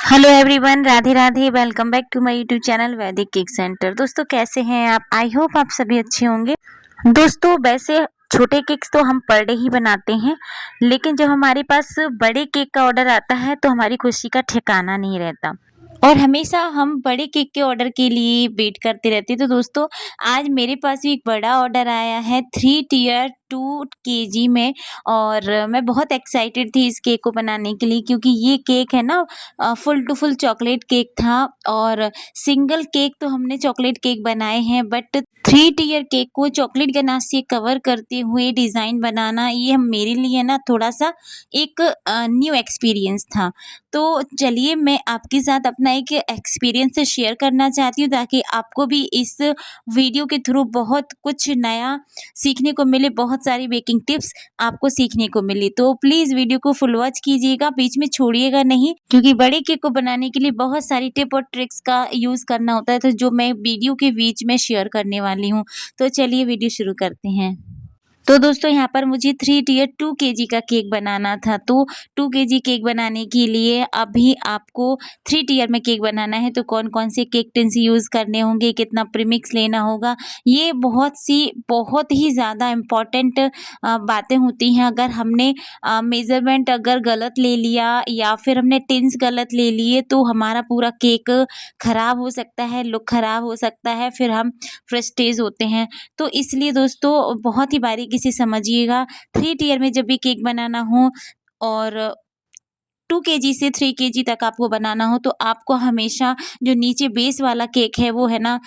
Hello everyone, Radhe Radhe. Welcome back to my YouTube channel Vaidik cake centre. दोस्तों कैसे हैं आप? आई होप आप सभी अच्छे होंगे। दोस्तों वैसे छोटे केक्स तो हम पर डे ही बनाते हैं, लेकिन जब हमारे पास बड़े केक का ऑर्डर आता है तो हमारी खुशी का ठिकाना नहीं रहता और हमेशा हम बड़े केक के ऑर्डर के लिए वेट करते रहते हैं। तो दोस्तों आज मेरे पास भी एक बड़ा ऑर्डर आया है 3 टियर 2 kg में, और मैं बहुत एक्साइटेड थी इस केक को बनाने के लिए, क्योंकि ये केक है ना full to full chocolate cake था। और सिंगल केक तो हमने चॉकलेट केक बनाए हैं, बट 3 टियर केक को चॉकलेट गनाश से कवर करते हुए डिज़ाइन बनाना, ये मेरे लिए ना थोड़ा सा एक न्यू एक्सपीरियंस था। तो चलिए मैं आपके साथ अपना एक एक्सपीरियंस शेयर करना चाहती हूँ, ताकि आपको भी इस वीडियो के थ्रू बहुत कुछ नया सीखने को मिले, बहुत सारी बेकिंग टिप्स आपको सीखने को मिली। तो प्लीज़ वीडियो को फुल वॉच कीजिएगा, बीच में छोड़िएगा नहीं, क्योंकि बड़े केक को बनाने के लिए बहुत सारी टिप और ट्रिक्स का यूज़ करना होता है, तो जो मैं वीडियो के बीच में शेयर करने वाली हूँ। तो चलिए वीडियो शुरू करते हैं। तो दोस्तों यहाँ पर मुझे 3 टियर 2 kg का केक बनाना था। तो 2 kg केक बनाने के लिए अभी आपको 3 टियर में केक बनाना है, तो कौन-कौन से केक टिन्स यूज़ करने होंगे, कितना प्रीमिक्स लेना होगा, ये बहुत ही ज़्यादा इम्पोर्टेंट बातें होती हैं। अगर हमने मेज़रमेंट अगर गलत ले लिया या फिर हमने टिन्स गलत ले लिए, तो हमारा पूरा केक खराब हो सकता है, लुक खराब हो सकता है, फिर हम फ्रस्ट्रेट होते हैं। तो इसलिए दोस्तों बहुत ही बारीकी से समझिएगा। 3 टियर में जब भी केक बनाना हो और 2 kg से 3 kg तक आपको बनाना हो, तो आपको हमेशा जो नीचे बेस वाला केक है वो है ना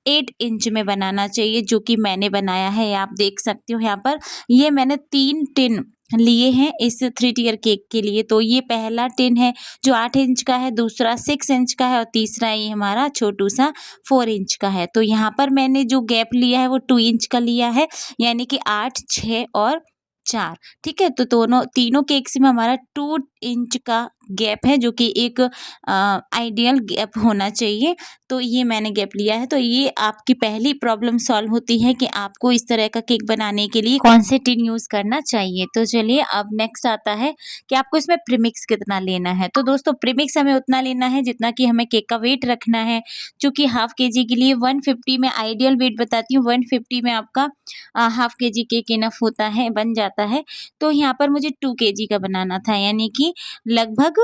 8 इंच में बनाना चाहिए, जो कि मैंने बनाया है। आप देख सकते हो यहाँ पर ये मैंने 3 टिन लिए हैं इस 3 टियर केक के लिए। तो ये पहला टिन है जो 8 इंच का है, दूसरा 6 इंच का है और तीसरा ये हमारा छोटू सा 4 इंच का है। तो यहाँ पर मैंने जो गैप लिया है वो 2 इंच का लिया है, यानी कि 8, 6 और 4। ठीक है? तो दोनों तीनों केक्स में हमारा 2 इंच का गैप है, जो कि एक आइडियल गैप होना चाहिए। तो ये मैंने गैप लिया है। तो ये आपकी पहली प्रॉब्लम सॉल्व होती है कि आपको इस तरह का केक बनाने के लिए कौन से टिन यूज़ करना चाहिए। तो चलिए अब नेक्स्ट आता है कि आपको इसमें प्रीमिक्स कितना लेना है। तो दोस्तों प्रीमिक्स हमें उतना लेना है जितना कि हमें केक का वेट रखना है। चूँकि हाफ केजी के लिए 150 में आइडियल वेट बताती हूँ, 150 में आपका हाफ केजी केक इनफ होता है, बन जाता है। तो यहाँ पर मुझे 2 kg का बनाना था, यानी कि लगभग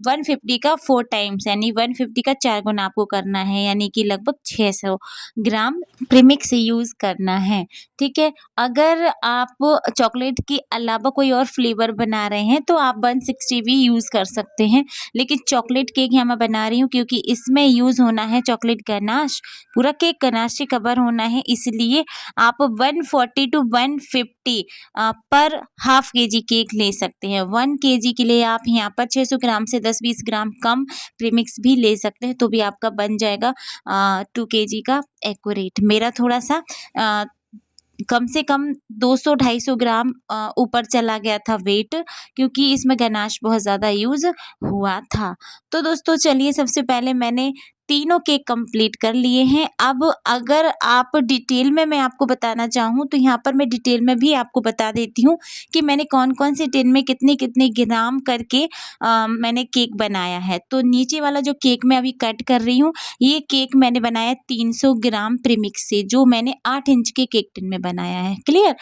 150 का 4 टाइम्स, यानी 150 का 4 गुना आपको करना है, यानी कि लगभग 600 ग्राम प्रीमिक्स यूज़ करना है। ठीक है? अगर आप चॉकलेट के अलावा कोई और फ्लेवर बना रहे हैं तो आप 160 भी यूज़ कर सकते हैं, लेकिन चॉकलेट केक यहाँ मैं बना रही हूँ क्योंकि इसमें यूज़ होना है चॉकलेट गनाश, पूरा केक गनाश से कवर होना है, इसलिए आप 140 टू 150 पर हाफ केजी केक ले सकते हैं। 1 केजी के लिए आप यहाँ पर 600 ग्राम से 10-20 ग्राम कम प्रीमिक्स भी ले सकते हैं, तो भी आपका बन जाएगा 2 केजी का एक्यूरेट। मेरा थोड़ा-सा अ, कम से कम 200-250 ग्राम ऊपर चला गया था वेट, क्योंकि इसमें गनाश बहुत ज़्यादा यूज़ हुआ था। तो दोस्तों चलिए सबसे पहले मैंने तीनों केक कंप्लीट कर लिए हैं। अब अगर आप डिटेल में मैं आपको बताना चाहूँ, तो यहाँ पर मैं डिटेल में भी आपको बता देती हूँ कि मैंने कौन-कौन से टिन में कितने-कितने ग्राम करके मैंने केक बनाया है। तो नीचे वाला जो केक मैं अभी कट कर रही हूँ, ये केक मैंने बनाया 300 ग्राम प्रीमिक्स से, जो मैंने 8 इंच के केक टिन में बनाया है। क्लियर?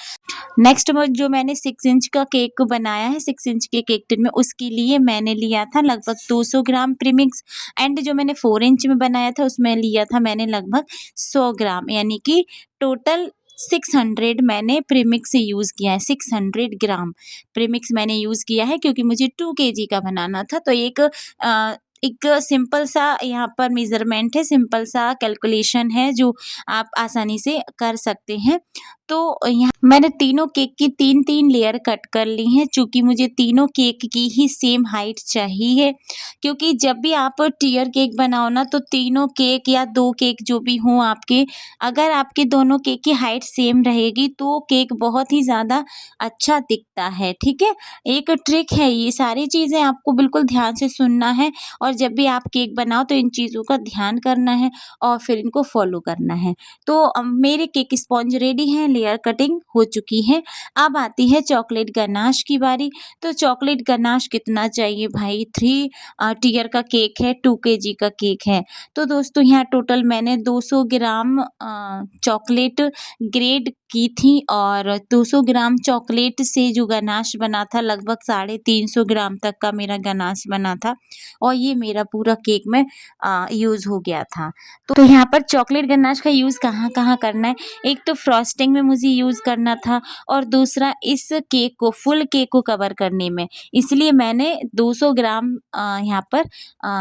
नेक्स्ट में जो मैंने 6 इंच का केक बनाया है, 6 इंच के केक टिन में, उसके लिए मैंने लिया था लगभग 200 ग्राम प्रीमिक्स, एंड जो मैंने 4 इंच में बनाया था उसमें लिया था मैंने लगभग 100 ग्राम, यानी कि टोटल 600 मैंने प्रीमिक्स यूज़ किया है। 600 ग्राम प्रीमिक्स मैंने यूज़ किया है, क्योंकि मुझे 2 केजी का बनाना था। तो एक सिंपल सा यहाँ पर मेज़रमेंट है, सिंपल सा कैलकुलेशन है जो आप आसानी से कर सकते हैं। तो यहाँ मैंने तीनों केक की 3-3 लेयर कट कर ली हैं, चूँकि मुझे तीनों केक की ही सेम हाइट चाहिए। क्योंकि जब भी आप टियर केक बनाओ ना, तो तीनों केक या 2 केक जो भी हों आपके, अगर आपके दोनों केक की हाइट सेम रहेगी तो केक बहुत ही ज़्यादा अच्छा दिखता है। ठीक है? एक ट्रिक है, ये सारी चीज़ें आपको बिल्कुल ध्यान से सुनना है, और जब भी आप केक बनाओ तो इन चीज़ों का ध्यान करना है और फिर इनको फॉलो करना है। तो मेरे केक स्पॉन्ज रेडी हैं, लेयर कटिंग हो चुकी है। अब आती है चॉकलेट गनाश की बारी। तो चॉकलेट गनाश कितना चाहिए भाई, 3 टियर का केक है, 2 केजी का केक है। तो दोस्तों यहाँ टोटल मैंने 200 ग्राम चॉकलेट ग्रेड की थी और 200 ग्राम चॉकलेट से जो गनाश बना था लगभग 350 ग्राम तक का मेरा गनाश बना था और ये मेरा पूरा केक में यूज़ हो गया था। तो यहाँ पर चॉकलेट गनाश का यूज़ कहाँ-कहाँ करना है, एक तो फ्रॉस्टिंग में मुझे यूज़ करना था और दूसरा इस केक को फुल केक को कवर करने में, इसलिए मैंने 200 ग्राम यहाँ पर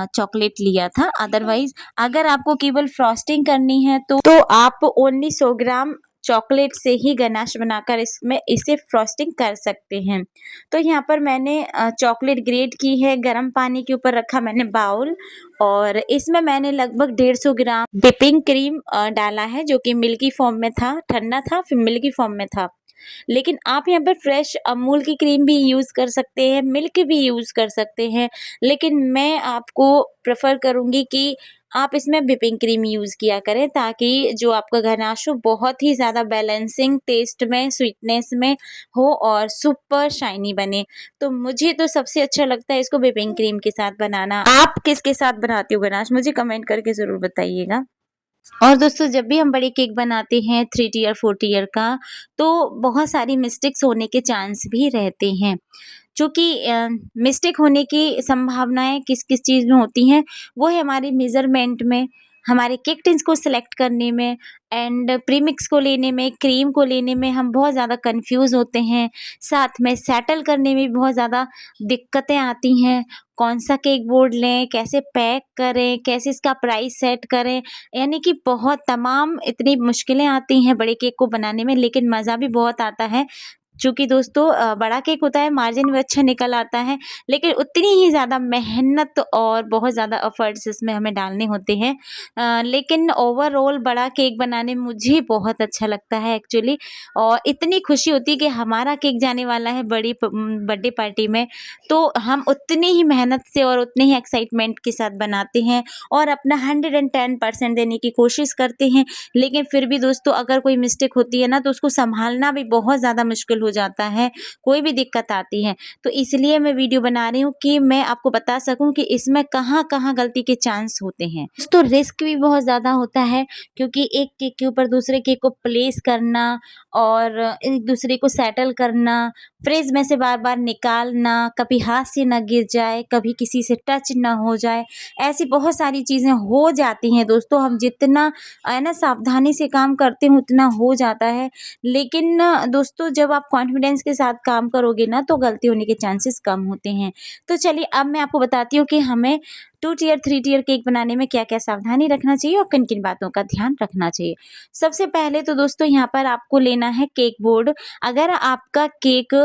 चॉकलेट लिया था। अदरवाइज़ अगर आपको केवल फ्रॉस्टिंग करनी है तो आप ओनली 100 ग्राम चॉकलेट से ही गनाश बनाकर इसमें इसे फ्रॉस्टिंग कर सकते हैं। तो यहाँ पर मैंने चॉकलेट ग्रेट की है, गर्म पानी के ऊपर रखा मैंने बाउल और इसमें मैंने लगभग 150 ग्राम व्हिपिंग क्रीम डाला है जो कि मिल्की फॉर्म में था, ठंडा था फिर मिल्की फॉर्म में था। लेकिन आप यहाँ पर फ्रेश अमूल की क्रीम भी यूज़ कर सकते हैं, मिल्क भी यूज़ कर सकते हैं, लेकिन मैं आपको प्रेफ़र करूँगी कि आप इसमें व्हिपिंग क्रीम यूज़ किया करें ताकि जो आपका गनाश हो बहुत ही ज़्यादा बैलेंसिंग टेस्ट में, स्वीटनेस में हो और सुपर शाइनी बने। तो मुझे तो सबसे अच्छा लगता है इसको व्हिपिंग क्रीम के साथ बनाना। आप किसके साथ बनाते हो गनाश? मुझे कमेंट करके ज़रूर बताइएगा। और दोस्तों जब भी हम बड़े केक बनाते हैं 3 टियर 4 टियर का, तो बहुत सारी मिस्टेक्स होने के चांस भी रहते हैं। चूँकि मिस्टेक होने की संभावनाएँ किस-किस चीज़ में होती हैं, वो है हमारे मेज़रमेंट में, हमारे केक टिन्स को सिलेक्ट करने में एंड प्रीमिक्स को लेने में, क्रीम को लेने में हम बहुत ज़्यादा कन्फ्यूज़ होते हैं। साथ में सेटल करने में भी बहुत ज़्यादा दिक्कतें आती हैं। कौन-सा केक बोर्ड लें, कैसे पैक करें, कैसे इसका प्राइस सेट करें, यानी कि बहुत तमाम इतनी मुश्किलें आती हैं बड़े केक को बनाने में, लेकिन मज़ा भी बहुत आता है। चूँकि दोस्तों बड़ा केक होता है, मार्जिन भी अच्छा निकल आता है, लेकिन उतनी ही ज़्यादा मेहनत और बहुत ज़्यादा एफ़र्ट्स इसमें हमें डालने होते हैं। लेकिन ओवरऑल बड़ा केक बनाने में मुझे बहुत अच्छा लगता है एक्चुअली और इतनी खुशी होती है कि हमारा केक जाने वाला है बर्थडे पार्टी में, तो हम उतनी ही मेहनत से और उतने ही एक्साइटमेंट के साथ बनाते हैं और अपना 110% देने की कोशिश करते हैं। लेकिन फिर भी दोस्तों अगर कोई मिस्टेक होती है ना, तो उसको सँभालना भी बहुत ज़्यादा मुश्किल हो जाता है, कोई भी दिक्कत आती है। तो इसलिए मैं वीडियो बना रही हूँ कि मैं आपको बता सकूँ कि इसमें कहाँ-कहाँ गलती के चांस होते हैं। तो रिस्क भी बहुत ज़्यादा होता है क्योंकि एक केक के ऊपर दूसरे केक को प्लेस करना और एक दूसरे को सेटल करना, फ्रिज में से बार-बार निकालना, कभी हाथ से ना गिर जाए, कभी किसी से टच ना हो जाए, ऐसी बहुत सारी चीज़ें हो जाती हैं दोस्तों। हम जितना है ना सावधानी से काम करते हैं उतना हो जाता है। लेकिन दोस्तों जब आप कॉन्फिडेंस के साथ काम करोगे ना तो गलती होने के चांसेस कम होते हैं। तो चलिए अब मैं आपको बताती हूँ कि हमें 2 टियर 3 टियर केक बनाने में क्या-क्या सावधानी रखना चाहिए और किन-किन बातों का ध्यान रखना चाहिए। सबसे पहले तो दोस्तों यहाँ पर आपको लेना है केक बोर्ड। अगर आपका केक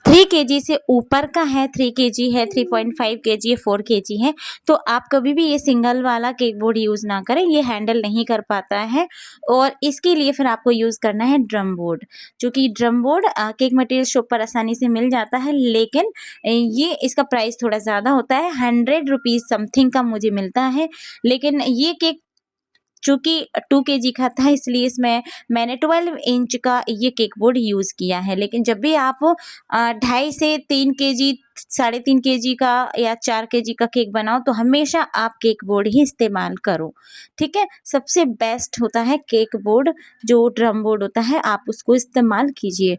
3 केजी से ऊपर का है, 3 केजी है, 3.5 केजी है, 4 केजी है, तो आप कभी भी ये सिंगल वाला केक बोर्ड यूज़ ना करें, ये हैंडल नहीं कर पाता है और इसके लिए फिर आपको यूज़ करना है ड्रम बोर्ड। चूँकि drum board cake material shop पर आसानी से मिल जाता है, लेकिन ये इसका प्राइस थोड़ा ज़्यादा होता है, 100 रुपीज़ समथिंग का मुझे मिलता है, लेकिन ये केक चूँकि 2 केजी का था इसलिए इसमें मैंने 12 इंच का ये केक बोर्ड यूज़ किया है। लेकिन जब भी आप 2.5 से 3 केजी, 3.5 केजी का या 4 केजी का केक बनाओ तो हमेशा आप केक बोर्ड ही इस्तेमाल करो, ठीक है? सबसे बेस्ट होता है केक बोर्ड, जो ड्रम बोर्ड होता है आप उसको इस्तेमाल कीजिए।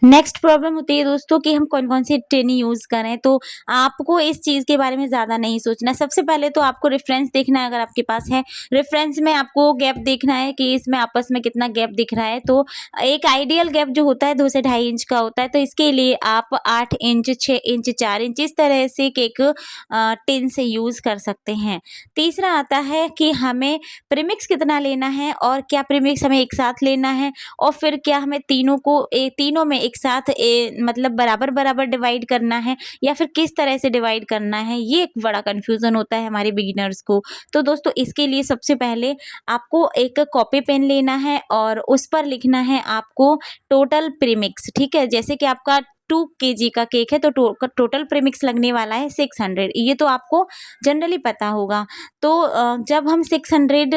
नेक्स्ट प्रॉब्लम होती है दोस्तों कि हम कौन-कौन सी टिन यूज़ करें, तो आपको इस चीज़ के बारे में ज़्यादा नहीं सोचना है। सबसे पहले तो आपको रेफ़रेंस देखना है अगर आपके पास है। रेफ़रेंस में आपको गैप देखना है कि इसमें आपस में कितना गैप दिख रहा है। तो एक आइडियल गैप जो होता है 2 से ढाई इंच का होता है, तो इसके लिए आप 8 इंच, 6 इंच, 4 इंच इस तरह से केक टिन से यूज़ कर सकते हैं। तीसरा आता है कि हमें प्रीमिक्स कितना लेना है और क्या प्रीमिक्स हमें एक साथ लेना है और फिर क्या हमें तीनों में एक साथ मतलब बराबर-बराबर डिवाइड करना है या फिर किस तरह से डिवाइड करना है, ये एक बड़ा कन्फ्यूज़न होता है हमारे बिगिनर्स को। तो दोस्तों इसके लिए सबसे पहले आपको एक कॉपी पेन लेना है और उस पर लिखना है आपको टोटल प्रीमिक्स, ठीक है? जैसे कि आपका 2 केजी का केक है तो टोटल प्रीमिक्स लगने वाला है 600, ये तो आपको जनरली पता होगा। तो जब हम 600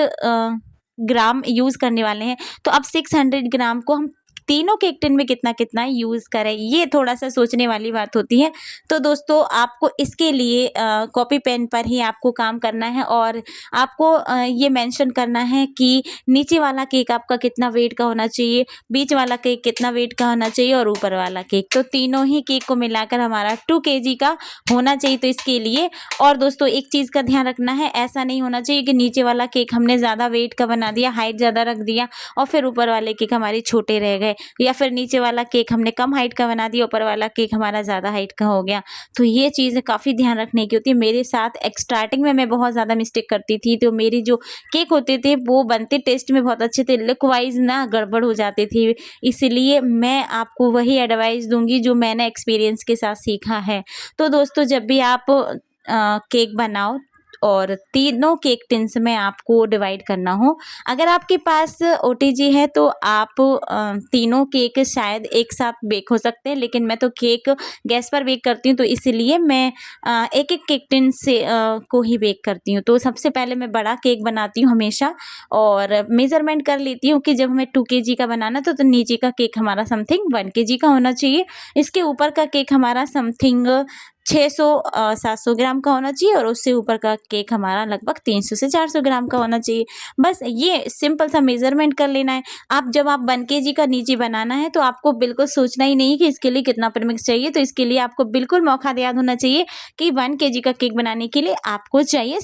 ग्राम यूज़ करने वाले हैं, तो अब 600 ग्राम को हम तीनों केक टिन में कितना-कितना यूज़ करें, ये थोड़ा-सा सोचने वाली बात होती है। तो दोस्तों आपको इसके लिए कॉपी पेन पर ही आपको काम करना है और आपको ये मेंशन करना है कि नीचे वाला केक आपका कितना वेट का होना चाहिए, बीच वाला केक कितना वेट का होना चाहिए और ऊपर वाला केक। तो तीनों ही केक को मिलाकर हमारा 2 केजी का होना चाहिए। तो इसके लिए और दोस्तों एक चीज़ का ध्यान रखना है, ऐसा नहीं होना चाहिए कि नीचे वाला केक हमने ज़्यादा वेट का बना दिया, हाइट ज़्यादा रख दिया और फिर ऊपर वाले केक हमारे छोटे रह गए, या फिर नीचे वाला केक हमने कम हाइट का बना दिया, ऊपर वाला केक हमारा ज़्यादा हाइट का हो गया। तो ये चीज़ काफ़ी ध्यान रखने की होती है। मेरे साथ स्टार्टिंग में मैं बहुत ज़्यादा मिस्टेक करती थी, तो मेरी जो केक होते थे वो बनते टेस्ट में बहुत अच्छे थे, लुक वाइज़ ना गड़बड़ हो जाते थे। इसलिए मैं आपको वही एडवाइस दूँगी जो मैंने एक्सपीरियंस के साथ सीखा है। तो दोस्तों जब भी आप केक बनाओ और तीनों केक टिन्स में आपको डिवाइड करना हो। अगर आपके पास ओटीजी है तो आप तीनों केक शायद एक साथ बेक हो सकते हैं, लेकिन मैं तो केक गैस पर बेक करती हूँ, तो इसीलिए मैं एक-एक केक टिन से को ही बेक करती हूँ। तो सबसे पहले मैं बड़ा केक बनाती हूँ हमेशा और मेज़रमेंट कर लेती हूँ कि जब हमें 2 केजी का बनाना तो नीचे का केक हमारा समथिंग 1 केजी का होना चाहिए। इसके ऊपर का केक हमारा समथिंग 600 700 ग्राम का होना चाहिए और उससे ऊपर का केक हमारा लगभग 300 से 400 ग्राम का होना चाहिए। बस ये सिंपल सा मेज़रमेंट कर लेना है। जब आप 1 केजी का नीचे बनाना है तो आपको बिल्कुल सोचना ही नहीं कि इसके लिए कितना प्रीमिक्स चाहिए, तो इसके लिए आपको बिल्कुल मौका याद होना चाहिए कि 1 केजी का केक बनाने के लिए आपको चाहिए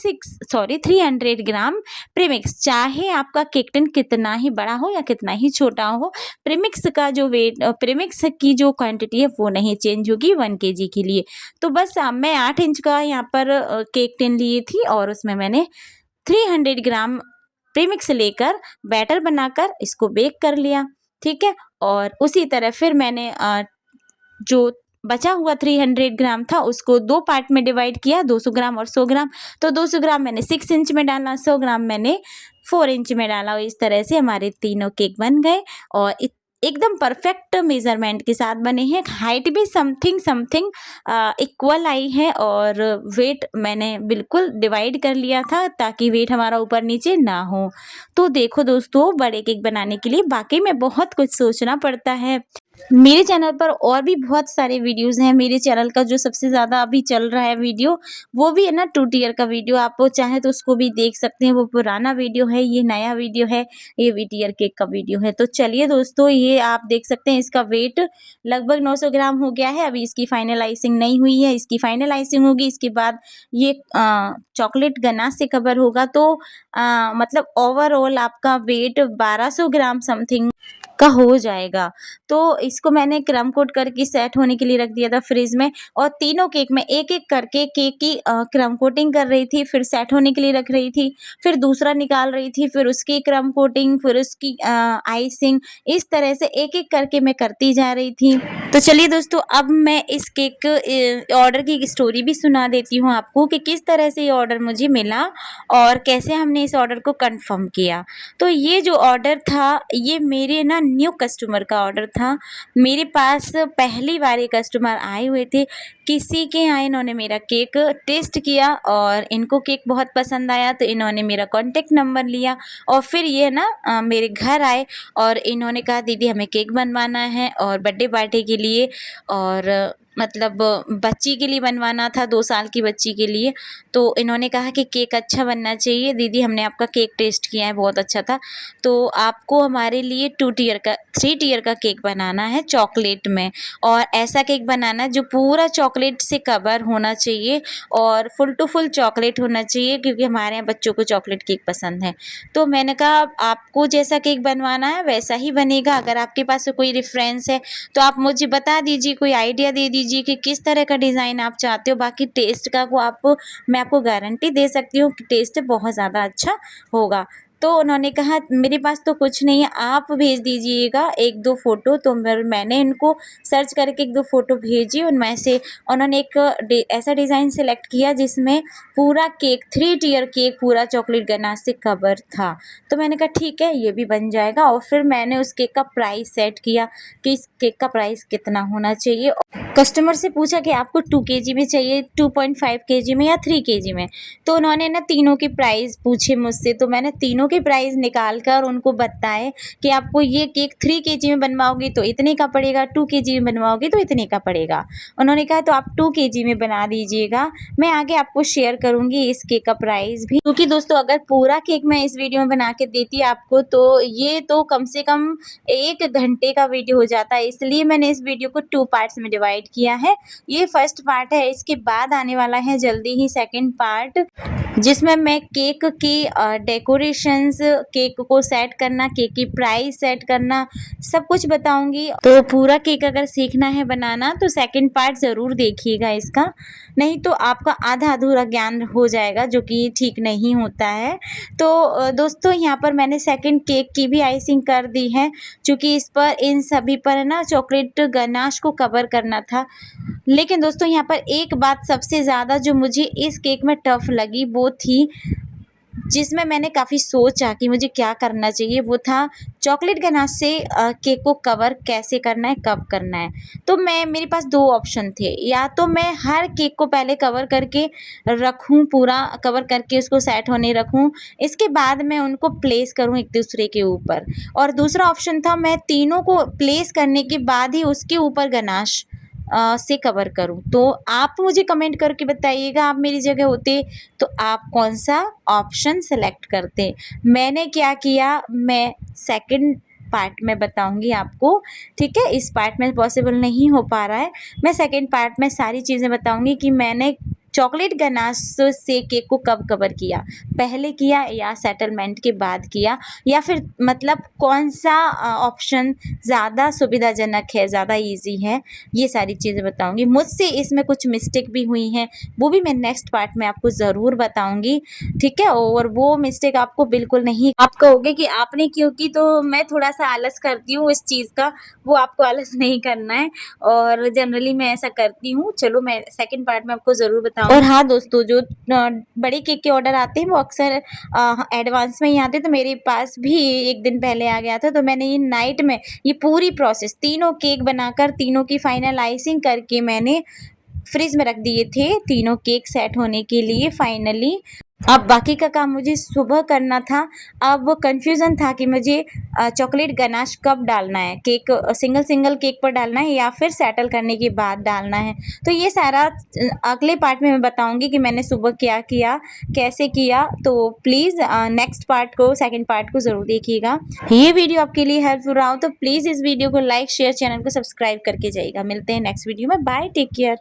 300 ग्राम प्रीमिक्स। चाहे आपका केक टिन कितना ही बड़ा हो या कितना ही छोटा हो, प्रीमिक्स का जो वेट प्रीमिक्स की जो क्वांटिटी है वो नहीं चेंज होगी 1 केजी के लिए। तो बस मैं 8 इंच का यहाँ पर केक टिन ली थी और उसमें मैंने 300 ग्राम प्रीमिक्स लेकर बैटर बनाकर इसको बेक कर लिया, ठीक है? और उसी तरह फिर मैंने जो बचा हुआ 300 ग्राम था उसको 2 पार्ट में डिवाइड किया, 200 ग्राम और 100 ग्राम। तो 200 ग्राम मैंने 6 इंच में डाला, 100 ग्राम मैंने 4 इंच में डाला और इस तरह से हमारे तीनों केक बन गए और एकदम परफेक्ट मेज़रमेंट के साथ बने हैं। हाइट भी समथिंग इक्वल आई है और वेट मैंने बिल्कुल डिवाइड कर लिया था ताकि वेट हमारा ऊपर-नीचे ना हो। तो देखो दोस्तों, बड़े केक बनाने के लिए वाक़ई में बहुत कुछ सोचना पड़ता है। मेरे चैनल पर और भी बहुत सारे वीडियोज़ हैं। मेरे चैनल का जो सबसे ज़्यादा अभी चल रहा है वीडियो, वो भी है ना 2 टियर का वीडियो। आप चाहें तो उसको भी देख सकते हैं। वो पुराना वीडियो है, ये नया वीडियो है, ये वी टियर केक का वीडियो है। तो चलिए दोस्तों, ये आप देख सकते हैं इसका वेट लगभग 900 ग्राम हो गया है। अभी इसकी फाइनल आइसिंग नहीं हुई है, इसकी फाइनल आइसिंग होगी। इसके बाद ये चॉकलेट गनाश से कवर होगा, तो मतलब ओवरऑल आपका वेट 1200 ग्राम समथिंग का हो जाएगा। तो इसको मैंने क्रम कोट करके सेट होने के लिए रख दिया था फ्रिज में और तीनों केक में एक-एक करके केक की क्रम कोटिंग कर रही थी, फिर सेट होने के लिए रख रही थी, फिर दूसरा निकाल रही थी, फिर उसकी क्रम कोटिंग, फिर उसकी आइसिंग, इस तरह से एक-एक करके मैं करती जा रही थी। तो चलिए दोस्तों, अब मैं इस केक ऑर्डर की स्टोरी भी सुना देती हूँ आपको कि किस तरह से ये ऑर्डर मुझे मिला और कैसे हमने इस ऑर्डर को कन्फर्म किया। तो ये जो ऑर्डर था, ये मेरे ना न्यू कस्टमर का ऑर्डर था। मेरे पास पहली बार ये कस्टमर आए हुए थे। किसी के यहाँ इन्होंने मेरा केक टेस्ट किया और इनको केक बहुत पसंद आया, तो इन्होंने मेरा कॉन्टैक्ट नंबर लिया और फिर ये ना मेरे घर आए और इन्होंने कहा दीदी हमें केक बनवाना है और बर्थडे पार्टी के लिए और मतलब बच्ची के लिए बनवाना था, 2 साल की बच्ची के लिए। तो इन्होंने कहा कि केक अच्छा बनना चाहिए दीदी, हमने आपका केक टेस्ट किया है, बहुत अच्छा था। तो आपको हमारे लिए 3 टियर का केक बनाना है चॉकलेट में और ऐसा केक बनाना है जो पूरा चॉकलेट से कवर होना चाहिए और फुल टू फुल चॉकलेट होना चाहिए, क्योंकि हमारे यहाँ बच्चों को चॉकलेट केक पसंद है। तो मैंने कहा आपको जैसा केक बनवाना है वैसा ही बनेगा। अगर आपके पास कोई रेफ़रेंस है तो आप मुझे बता दीजिए, कोई आइडिया दे दीजिए कि किस तरह का डिज़ाइन आप चाहते हो। बाकी टेस्ट का मैं आपको गारंटी दे सकती हूँ कि टेस्ट बहुत ज़्यादा अच्छा होगा। तो उन्होंने कहा मेरे पास तो कुछ नहीं है, आप भेज दीजिएगा 1-2 फ़ोटो। तो मैंने इनको सर्च करके 1-2 फ़ोटो भेजी, उनमें से उन्होंने एक ऐसा डिज़ाइन सेलेक्ट किया जिसमें पूरा केक 3 टियर केक पूरा चॉकलेट गनाश से कवर था। तो मैंने कहा ठीक है, ये भी बन जाएगा और फिर मैंने उस केक का प्राइस सेट किया कि इस केक का प्राइस कितना होना चाहिए। कस्टमर से पूछा कि आपको 2 केजी में चाहिए, 2.5 केजी में या 3 केजी में? तो उन्होंने ना तीनों के प्राइस पूछे मुझसे, तो मैंने तीनों के प्राइस निकाल कर उनको बताए कि आपको ये केक 3 केजी में बनवाओगे तो इतने का पड़ेगा, 2 केजी में बनवाओगे तो इतने का पड़ेगा। उन्होंने कहा तो आप 2 केजी में बना दीजिएगा, मैं आगे आपको शेयर करूँगी इस केक का प्राइस भी। क्योंकि दोस्तों अगर पूरा केक मैं इस वीडियो में बना के देती आपको तो ये तो कम से कम 1 घंटे का वीडियो हो जाता है, इसलिए मैंने इस वीडियो को 2 पार्ट्स में डिवाइड किया है। ये फर्स्ट पार्ट है, इसके बाद आने वाला है जल्दी ही सेकंड पार्ट, जिसमें मैं केक की डेकोरेशंस, केक को सेट करना, केक की प्राइस सेट करना, सब कुछ बताऊंगी। तो पूरा केक अगर सीखना है बनाना तो सेकंड पार्ट ज़रूर देखिएगा इसका, नहीं तो आपका आधा अधूरा ज्ञान हो जाएगा जो कि ठीक नहीं होता है। तो दोस्तों यहाँ पर मैंने सेकंड केक की भी आइसिंग कर दी है, क्योंकि इस पर इन सभी पर ना चॉकलेट गनाश को कवर करना था। लेकिन दोस्तों यहाँ पर एक बात सबसे ज़्यादा जो मुझे इस केक में टफ लगी वो थी, जिसमें मैंने काफ़ी सोचा कि मुझे क्या करना चाहिए, वो था चॉकलेट गनाश से केक को कवर कैसे करना है, कब करना है। तो मेरे पास 2 ऑप्शन थे, या तो मैं हर केक को पहले कवर करके रखूँ, पूरा कवर करके उसको सेट होने रखूँ, इसके बाद मैं उनको प्लेस करूँ एक दूसरे के ऊपर, और दूसरा ऑप्शन था मैं तीनों को प्लेस करने के बाद ही उसके ऊपर गनाश से कवर करूँ। तो आप मुझे कमेंट करके बताइएगा, आप मेरी जगह होते तो आप कौन सा ऑप्शन सेलेक्ट करते। मैंने क्या किया मैं सेकंड पार्ट में बताऊंगी आपको, ठीक है। इस पार्ट में पॉसिबल नहीं हो पा रहा है, मैं सेकंड पार्ट में सारी चीज़ें बताऊंगी कि मैंने चॉकलेट गनाश से केक को कब कवर किया, पहले किया या सेटलमेंट के बाद किया, या फिर मतलब कौन सा ऑप्शन ज़्यादा सुविधाजनक है, ज़्यादा इजी है, ये सारी चीज़ें बताऊंगी। मुझसे इसमें कुछ मिस्टेक भी हुई हैं, वो भी मैं नेक्स्ट पार्ट में आपको ज़रूर बताऊंगी, ठीक है। और वो मिस्टेक आपको बिल्कुल नहीं, आप कहोगे कि आपने क्यों की, तो मैं थोड़ा सा आलस करती हूँ इस चीज़ का, वो आपको आलस नहीं करना है, और जनरली मैं ऐसा करती हूँ। चलो मैं सेकंड पार्ट में आपको ज़रूर बताऊंगी। और हाँ दोस्तों, जो बड़े केक के ऑर्डर आते हैं वो अक्सर एडवांस में ही आते हैं, तो मेरे पास भी एक दिन पहले आ गया था, तो मैंने ये नाइट में ये पूरी प्रोसेस तीनों केक बनाकर तीनों की फाइनल आइसिंग करके मैंने फ्रिज में रख दिए थे तीनों केक सेट होने के लिए फाइनली। अब बाकी का काम मुझे सुबह करना था। अब कन्फ्यूज़न था कि मुझे चॉकलेट गनाश कब डालना है, केक सिंगल केक पर डालना है या फिर सेटल करने के बाद डालना है। तो ये सारा अगले पार्ट में मैं बताऊंगी कि मैंने सुबह क्या किया, कैसे किया। तो प्लीज़ नेक्स्ट पार्ट को, सेकंड पार्ट को ज़रूर देखिएगा। ये वीडियो आपके लिए हेल्पफुल रहा हो तो प्लीज़ इस वीडियो को लाइक, शेयर, चैनल को सब्सक्राइब करके जाइएगा। मिलते हैं नेक्स्ट वीडियो में। Bye, take care.